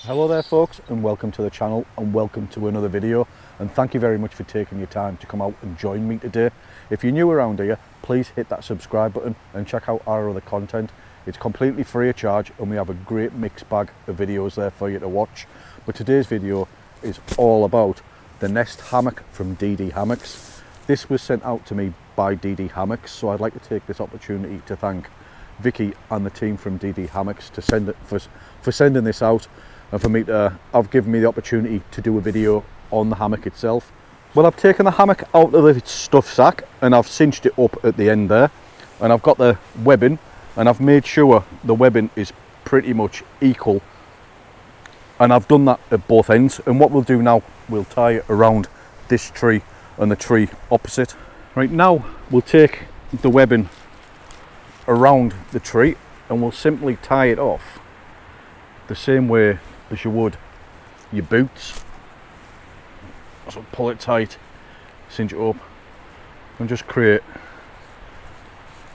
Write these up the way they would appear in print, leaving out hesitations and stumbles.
Hello there folks, and welcome to the channel and welcome to another video, and thank you very much for taking your time to come out and join me today. If you're new around here, please hit that subscribe button and check out our other content. It's completely free of charge and we have a great mixed bag of videos there for you to watch. But today's video is all about the Nest Hammock from DD Hammocks. This was sent out to me by DD Hammocks, so I'd like to take this opportunity to thank Vikki and the team from DD Hammocks for sending this out, and for me to have given me the opportunity to do a video on the hammock itself. Well, I've taken the hammock out of the stuff sack and I've cinched it up at the end there, and I've got the webbing and I've made sure the webbing is pretty much equal, and I've done that at both ends. And what we'll do now, we'll tie it around this tree and the tree opposite. Right, now we'll take the webbing around the tree and we'll simply tie it off the same way as you would your boots. So pull it tight, cinch it up and just create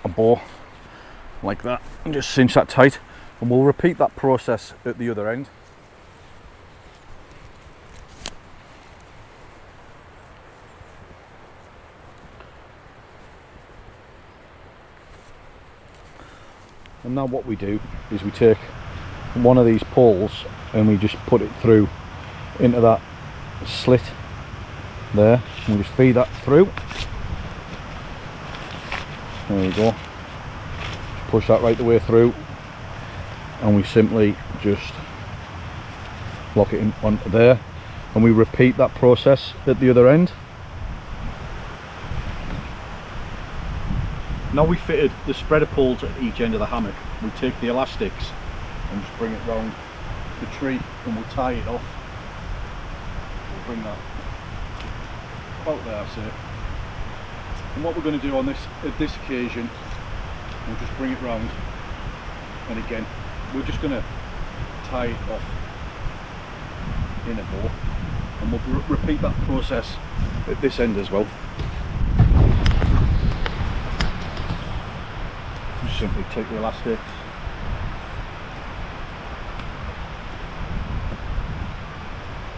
a bow like that and just cinch that tight, and we'll repeat that process at the other end. And now what we do is we take one of these poles and we just put it through into that slit there, and we just feed that through. There you go. Just push that right the way through, and we simply just lock it in onto there, and we repeat that process at the other end. Now we fitted the spreader poles at each end of the hammock, we take the elastics and just bring it round the tree and we'll tie it off. We'll bring that about there, say. And what we're going to do on this, at this occasion, we'll just bring it round, and again we're just going to tie it off in a bow, and we'll repeat that process at this end as well. Just simply take the elastics,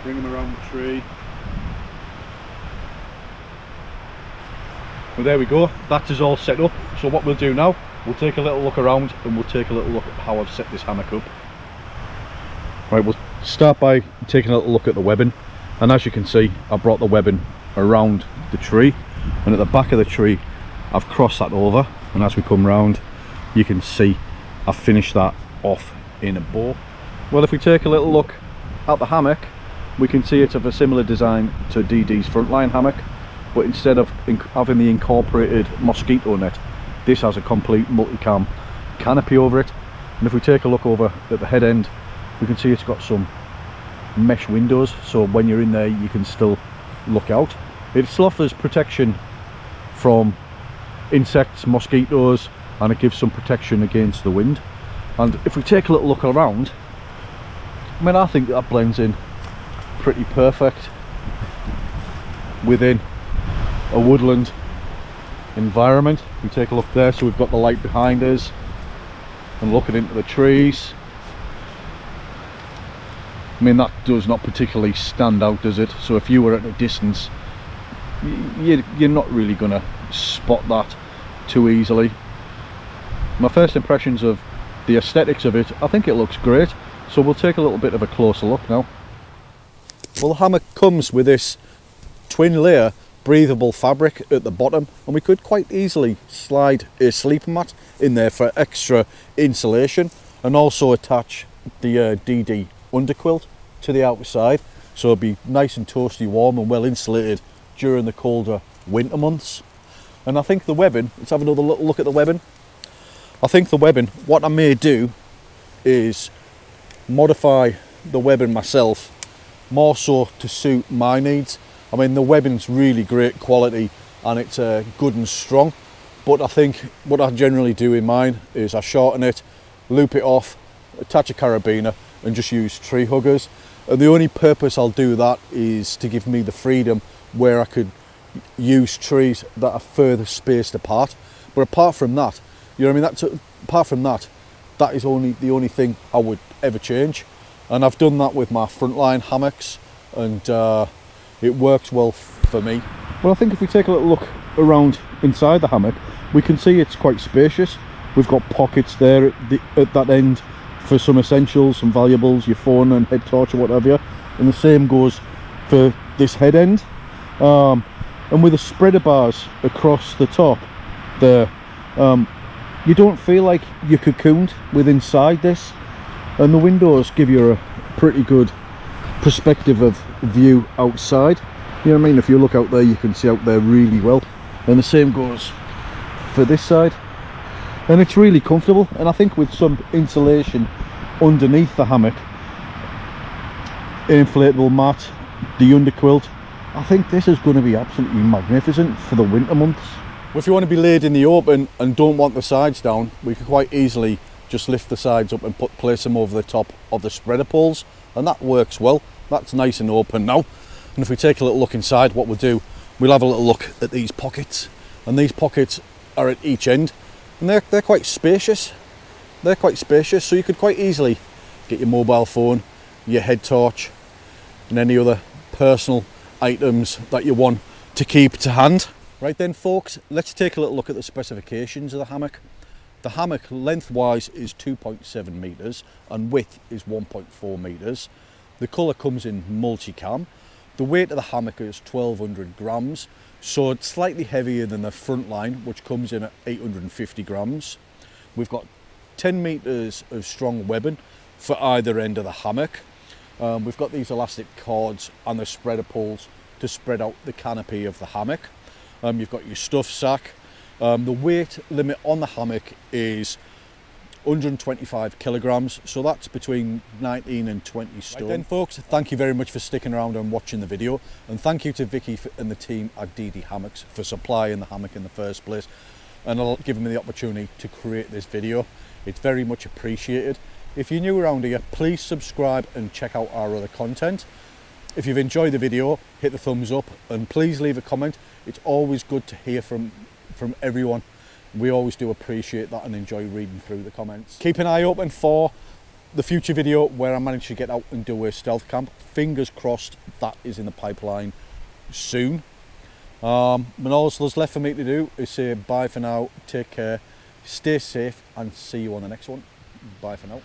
bring them around the tree. Well, there we go, that is all set up. So what we'll do now, we'll take a little look around and we'll take a little look at how I've set this hammock up. Right, we'll start by taking a little look at the webbing, and as you can see, I brought the webbing around the tree, and at the back of the tree I've crossed that over, and as we come round you can see I've finished that off in a bow. Well, if we take a little look at the hammock, we can see it's of a similar design to DD's frontline hammock, but instead of having the incorporated mosquito net, this has a complete multicam canopy over it. And if we take a look over at the head end, we can see it's got some mesh windows, so when you're in there you can still look out. It still offers protection from insects, mosquitoes, and it gives some protection against the wind. And if we take a little look around, I mean, I think that blends in pretty perfect within a woodland environment. If we take a look there, so we've got the light behind us and looking into the trees. I mean, that does not particularly stand out, does it? So if you were at a distance, you're not really going to spot that too easily. My first impressions of the aesthetics of it, I think it looks great, so we'll take a little bit of a closer look now. Well, the hammock comes with this twin layer breathable fabric at the bottom, and we could quite easily slide a sleeping mat in there for extra insulation, and also attach the DD underquilt to the outside, so it'll be nice and toasty warm and well insulated during the colder winter months. And I think the webbing, let's have another little look at the webbing. I think the webbing, what I may do is modify the webbing myself more so to suit my needs. I mean, the webbing's really great quality and it's good and strong, but I think what I generally do in mine is I shorten it, loop it off, attach a carabiner and just use tree huggers. And the only purpose I'll do that is to give me the freedom where I could use trees that are further spaced apart. But apart from that, you know what I mean, apart from that, that is the only thing I would ever change. and I've done that with my frontline hammocks, and it works well for me. Well, I think if we take a little look around inside the hammock, we can see it's quite spacious. We've got pockets there at that end for some essentials, some valuables, your phone and head torch or whatever, and the same goes for this head end. And with the spreader bars across the top there, you don't feel like you're cocooned with inside this, and the windows give you a pretty good perspective of view outside. You know what I mean? If you look out there, you can see out there really well, and the same goes for this side, and it's really comfortable. And I think with some insulation underneath the hammock, an inflatable mat, the underquilt, I think this is going to be absolutely magnificent for the winter months. Well, if you want to be laid in the open and don't want the sides down, we could quite easily just lift the sides up and place them over the top of the spreader poles, and that works well. That's nice and open now. And if we take a little look inside, what we'll do, we'll have a little look at these pockets, and these pockets are at each end, and they're quite spacious. They're quite spacious, so you could quite easily get your mobile phone, your head torch, and any other personal items that you want to keep to hand. Right then folks, let's take a little look at the specifications of the hammock. The hammock lengthwise is 2.7 metres and width is 1.4 metres. The colour comes in multicam. The weight of the hammock is 1200 grams, so it's slightly heavier than the front line, which comes in at 850 grams. We've got 10 metres of strong webbing for either end of the hammock. We've got these elastic cords and the spreader poles to spread out the canopy of the hammock. You've got your stuff sack. The weight limit on the hammock is 125 kilograms, so that's between 19 and 20 stone. Right then folks, thank you very much for sticking around and watching the video, and thank you to Vikki and the team at DD Hammocks for supplying the hammock in the first place and giving me the opportunity to create this video. It's very much appreciated. If you're new around here, please subscribe and check out our other content. If you've enjoyed the video, hit the thumbs up and please leave a comment. It's always good to hear from everyone. We always do appreciate that and enjoy reading through the comments. Keep an eye open for the future video where I manage to get out and do a stealth camp. Fingers crossed that is in the pipeline soon. And all that's left for me to do is say bye for now, take care, stay safe, and see you on the next one. Bye for now.